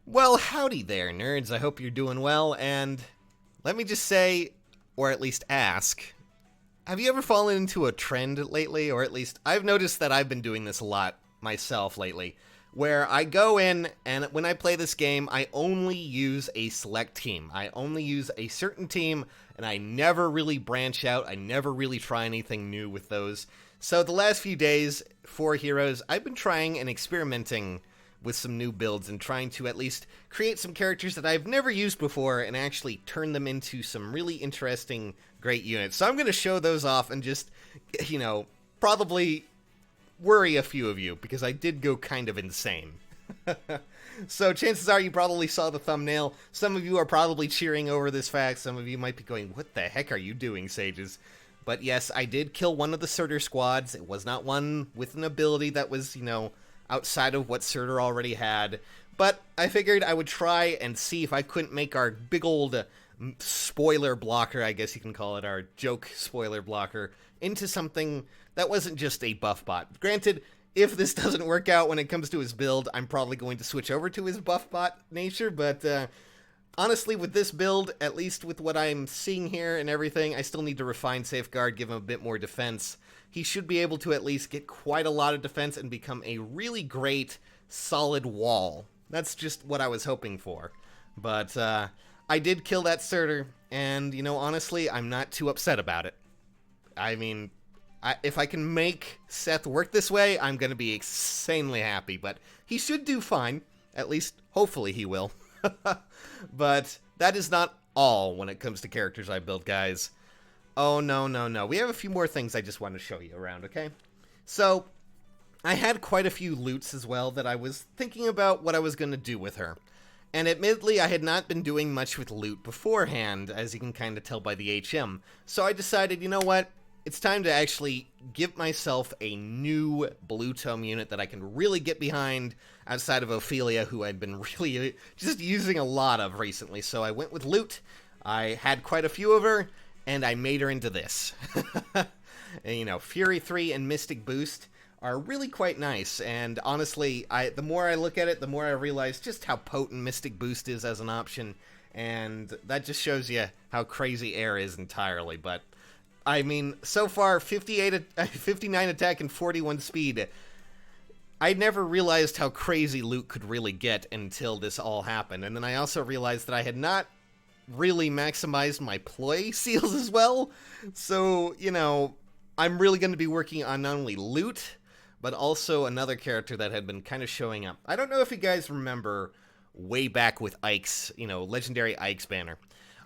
Well, howdy there, nerds. I hope you're doing well, and let me just say, or at least ask, have you ever fallen into a trend lately? Or at least, I've noticed that I've been doing this a lot myself lately, where I go in, and when I play this game, I only use a select team. I only use a certain team, and I never really branch out. I never really try anything new with those. So the last few days, for Heroes, I've been trying and experimenting with some new builds and trying to at least create some characters that I've never used before and actually turn them into some really interesting, great units. So I'm going to show those off and just, probably worry a few of you because I did go kind of insane. So chances are you probably saw the thumbnail. Some of you are probably cheering over this fact. Some of you might be going, what the heck are you doing, Sages? But yes, I did kill one of the Surtur squads. It was not one with an ability that was, outside of what Surtur already had. But I figured I would try and see if I couldn't make our big old spoiler blocker, I guess you can call it, our joke spoiler blocker, into something that wasn't just a buff bot. Granted, if this doesn't work out when it comes to his build, I'm probably going to switch over to his buff bot nature, but honestly, with this build, at least with what I'm seeing here and everything, I still need to refine Safeguard, give him a bit more defense. He should be able to at least get quite a lot of defense and become a really great, solid wall. That's just what I was hoping for. But I did kill that Surtur, and, honestly, I'm not too upset about it. I mean, if I can make Seth work this way, I'm going to be insanely happy, but he should do fine. At least, hopefully he will. But that is not all when it comes to characters I build, guys. Oh, no. We have a few more things I just want to show you around, okay? So, I had quite a few loots as well that I was thinking about what I was going to do with her. And admittedly, I had not been doing much with loot beforehand, as you can kind of tell by the HM. So I decided, you know what? It's time to actually give myself a new Blue Tome unit that I can really get behind outside of Ophelia, who I'd been really just using a lot of recently. So I went with loot. I had quite a few of her, and I made her into this. And, Fury 3 and Mystic Boost are really quite nice, and honestly, the more I look at it, the more I realize just how potent Mystic Boost is as an option, and that just shows you how crazy Air is entirely. But I mean, so far, 59 attack and 41 speed. I never realized how crazy loot could really get until this all happened, and then I also realized that I had not really maximized my ploy seals as well, so, I'm really going to be working on not only loot, but also another character that had been kind of showing up. I don't know if you guys remember way back with Ike's, legendary Ike's banner.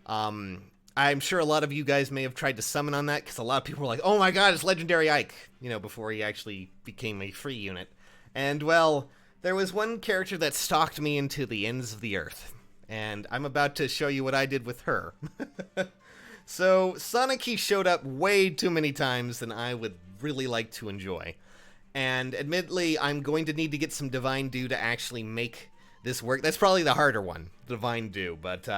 I'm sure a lot of you guys may have tried to summon on that, because a lot of people were like, oh my god, it's legendary Ike, before he actually became a free unit. And, well, there was one character that stalked me into the ends of the earth, and I'm about to show you what I did with her. So, lon'qu showed up way too many times than I would really like to enjoy. And admittedly, I'm going to need to get some Divine Dew to actually make this work. That's probably the harder one, Divine Dew. But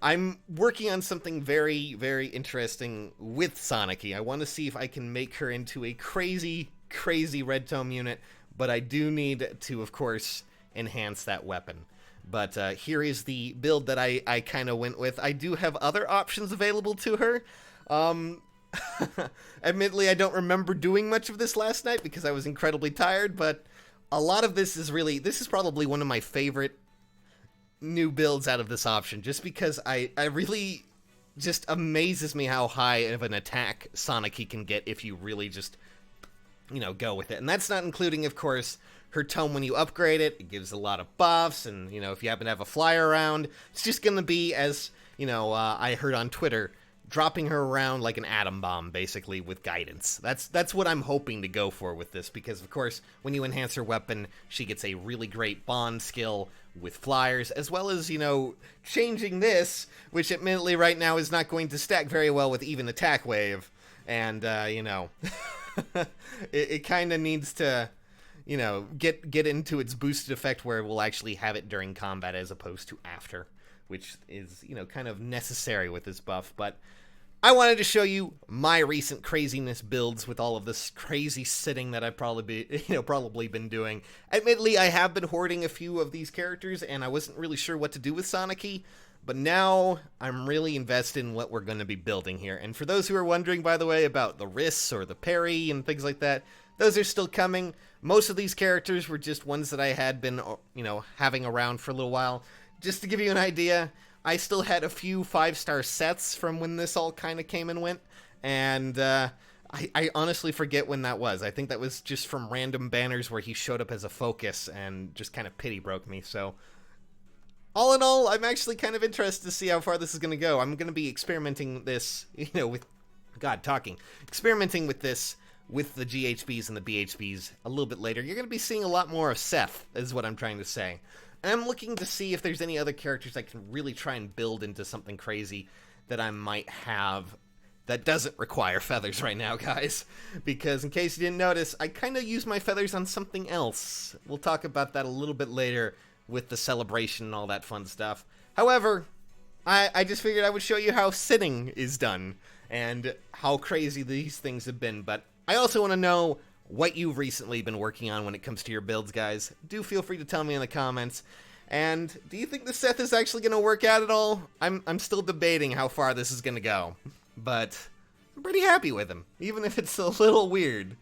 I'm working on something very, very interesting with lon'qu. I want to see if I can make her into a crazy, crazy Red Tome unit. But I do need to, of course, enhance that weapon. But here is the build that I kind of went with. I do have other options available to her. Admittedly, I don't remember doing much of this last night because I was incredibly tired, but a lot of this is probably one of my favorite new builds out of this option, just because I really just amazes me how high of an attack lon'qu can get if you really just, go with it. And that's not including, of course, her tome when you upgrade it. It gives a lot of buffs, and, if you happen to have a flyer around, it's just going to be, as, I heard on Twitter, dropping her around like an atom bomb, basically, with guidance. That's what I'm hoping to go for with this, because, of course, when you enhance her weapon, she gets a really great bond skill with flyers, as well as, changing this, which admittedly right now is not going to stack very well with even attack wave, and, it kind of needs to, get into its boosted effect where we'll actually have it during combat as opposed to after, which is, kind of necessary with this buff. But I wanted to show you my recent craziness builds with all of this crazy sitting that I've probably been doing. Admittedly, I have been hoarding a few of these characters, and I wasn't really sure what to do with lon'qu, but now I'm really invested in what we're going to be building here. And for those who are wondering, by the way, about the risks or the parry and things like that, those are still coming. Most of these characters were just ones that I had been, having around for a little while. Just to give you an idea, I still had a few 5-star sets from when this all kind of came and went, and I honestly forget when that was. I think that was just from random banners where he showed up as a focus and just kind of pity broke me, so all in all, I'm actually kind of interested to see how far this is going to go. I'm going to be experimenting this, experimenting with this with the GHBs and the BHBs a little bit later. You're going to be seeing a lot more of Seth, is what I'm trying to say. And I'm looking to see if there's any other characters I can really try and build into something crazy that I might have that doesn't require feathers right now, guys. Because in case you didn't notice, I kind of use my feathers on something else. We'll talk about that a little bit later with the celebration and all that fun stuff. However, I just figured I would show you how sitting is done and how crazy these things have been. But I also want to know what you've recently been working on when it comes to your builds, guys. Do feel free to tell me in the comments. And do you think the Seth is actually going to work out at all? I'm still debating how far this is going to go. But I'm pretty happy with him, even if it's a little weird.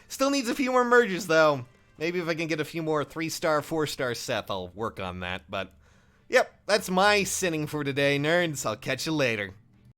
Still needs a few more merges, though. Maybe if I can get a few more 3-star, 4-star Seth, I'll work on that. But, yep, that's my sinning for today, nerds. I'll catch you later.